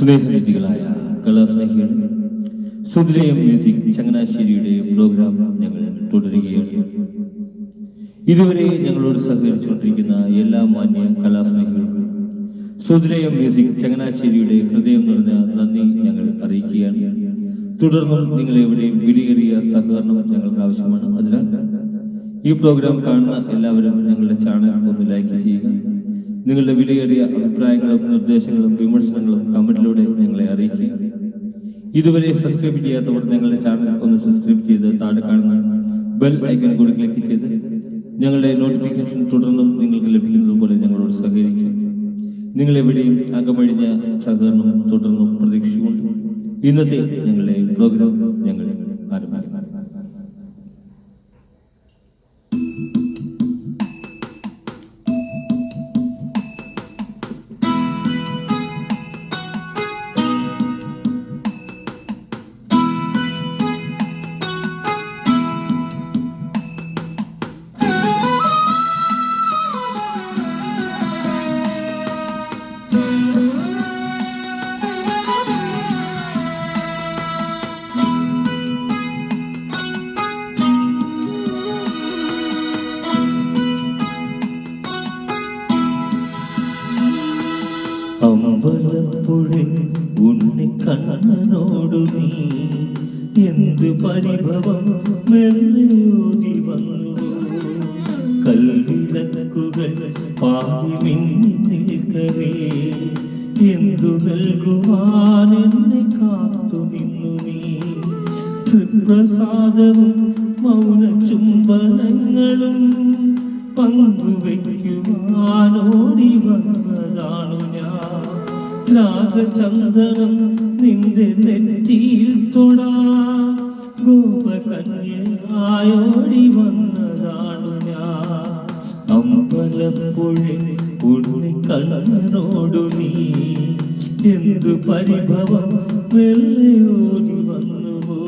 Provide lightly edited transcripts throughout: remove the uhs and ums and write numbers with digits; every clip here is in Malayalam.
സ്നേഹനിധികളായ കലാസ്നേഹികളെ, സുധിലയം മ്യൂസിക് ചങ്ങനാശ്ശേരിയുടെ പ്രോഗ്രാം ഞങ്ങൾ തുടരുകയാണ്. ഇതുവരെ ഞങ്ങളോട് സഹകരിച്ചുകൊണ്ടിരിക്കുന്ന എല്ലാ മാന്യ കലാസ്നേഹികൾക്കും സുധിലയം മ്യൂസിക് ചങ്ങനാശ്ശേരിയുടെ ഹൃദയം നിറഞ്ഞ നന്ദി ഞങ്ങൾ അറിയിക്കുകയാണ്. തുടർന്നും നിങ്ങളെവിടെയും വിലയേറിയ സഹകരണം ഞങ്ങൾക്ക് ആവശ്യമാണ്. അതിനാൽ ഈ പ്രോഗ്രാം കാണുന്ന എല്ലാവരും ഞങ്ങളുടെ ചാനൽ ഒന്ന് ലൈക്ക് ചെയ്യുക. നിങ്ങളുടെ വിലയേറിയ അഭിപ്രായങ്ങളും നിർദ്ദേശങ്ങളും വിമർശനങ്ങളും കമന്റിലൂടെ ഞങ്ങളെ അറിയിക്കുക. ഇതുവരെ സബ്സ്ക്രൈബ് ചെയ്യാത്തവർ ഞങ്ങളുടെ ചാനൽ ഒന്ന് സബ്സ്ക്രൈബ് ചെയ്ത് താഴെ കാണുന്ന ബെൽ ഐക്കൺ കൂടി ക്ലിക്ക് ചെയ്ത് ഞങ്ങളുടെ നോട്ടിഫിക്കേഷൻ തുടർന്നും നിങ്ങൾക്ക് ലഭിക്കുന്നത് പോലെ ഞങ്ങളോട് സഹകരിക്കുക. നിങ്ങളെവിടെയും അകമഴിഞ്ഞ സഹകരണം തുടർന്നും പ്രതീക്ഷിച്ചുകൊണ്ട് ഇന്നത്തെ ഞങ്ങളുടെ പ്രോഗ്രാം ഞങ്ങൾ ആരംഭിക്കും. അമ്പലപ്പുഴ ഉണ്ണിക്കണ്ണനോടു നീ എന്ത് പരിഭവം മെല്ലയോതി വന്നു. കൽവിളക്കുകൾ പാടി മിന്നി നിൽക്കവേ എന്തു നൽകുവാൻ എന്നെ കാത്തു നിന്നു നീ. തൃപ്രസാദവും മൗന ചുംബനങ്ങളും പങ്കുവയ്ക്കുവാനോടി വന്നതാണു ഞാൻ. രാഗചന്ദനം നിന്റെ നെറ്റിയിൽ തൊടാ ഗോപകന്യയായോടി വന്നതാണു ഞാൻ. അമ്പലപ്പുഴ ഉണ്ണിക്കണ്ണനോടു നീ എന്തു പരിഭവം വെള്ളയോടി വന്നുവോ.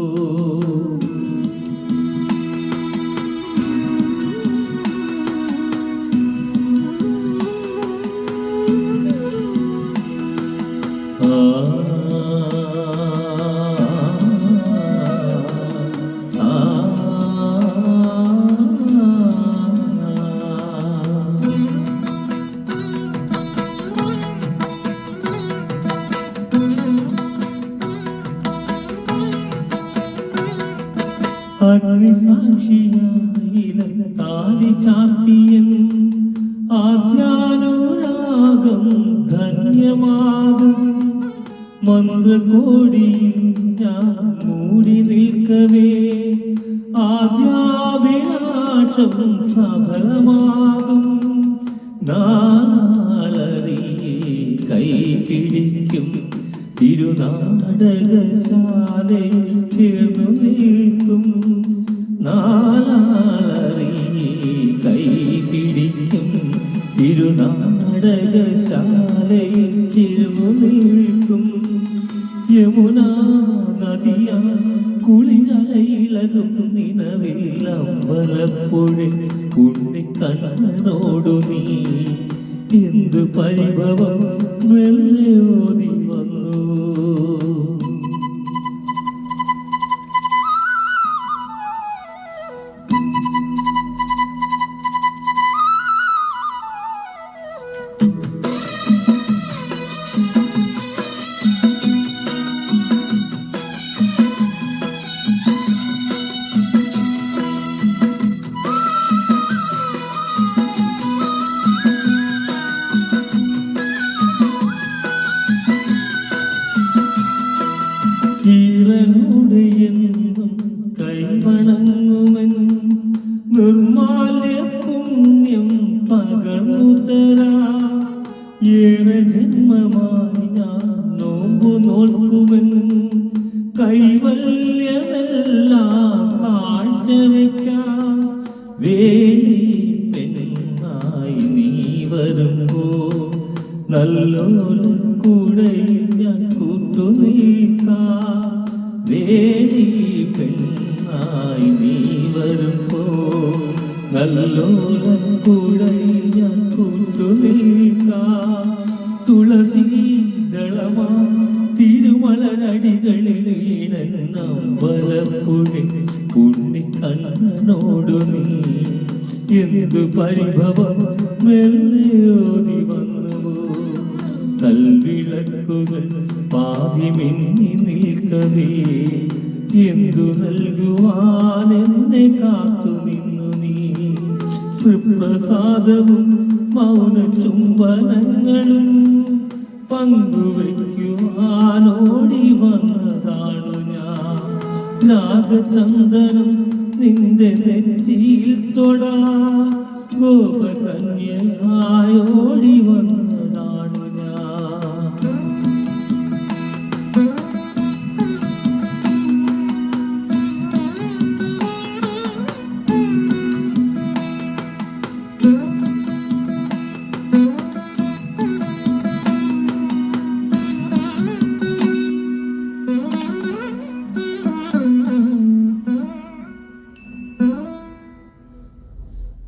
അഗ്നിസാക്ഷിയായിലെ താലി ചാർത്തിയൻ ആദ്യാനുരാഗം ധന്യമാകും. മന്ത്രകോടിയിൽ ഞാൻ മൂടി നിൽക്കവേ ആദ്യാഭിലാഷം സഫലമാകും. നാളറിയെ കൈ പിടിക്കും തിരുനാടകശാലയിൽ ചേർന്നു നിൽക്കും. നാളറിയെ കൈ പിടിക്കും തിരുനാടകശാലയിൽ ചേർന്നു നിൽക്കും. യമുനാ നദിയാ കുളിരലയിലതും നിലവിൽ അമ്പലപ്പുഴ ഉണ്ണിക്കണ്ണനോടു നീ എന്ത് പരിഭവം വെള്ളയോതി വന്നു. ഈറനോടെയെന്നും കൈവണങ്ങുമൻ നിർമാല്യ പുണ്യം പകർന്നുതരാ. ഏറെ ജന്മമായി ഞാൻ നോമ്പു നോൽക്കുമൻ കൈവല്യമെല്ലാം കാഴ്ചവെക്കാം. വേലി പെണ്ണായി നീ വരുമ്പോ നല്ലോല കൂടെ ഞാൻ കൂട്ടുനിൽക്കാം. വേലി പെണ്ണായി നീ വരുമ്പോ നല്ലോല കൂടെ ഞാൻ കൂട്ടുനിൽക്കാം. തുളസി ദളമാ തിരുമലരടികളിൽ അമ്പലപ്പുഴ ഉണ്ണിക്കണ്ണനോടു നീ എന്തു പരിഭവം മെല്ലയോതി വന്നുവോ. കൽവിളക്കുകൾ പാതി മിന്നി നിൽക്കവേ എന്തു നൽകുവാൻ എന്നെ കാത്തു നിന്നു നീ. പ്രസാദവും മൗന ചുംബനങ്ങളും പങ്കുവയ്ക്കുവാനോടി വന്നതാണു ഞാൻ. നാഗചന്ദനം നിന്റെ നെറ്റിയിൽ തൊടാ ഗോപകന്യയായോടി വന്നതാണു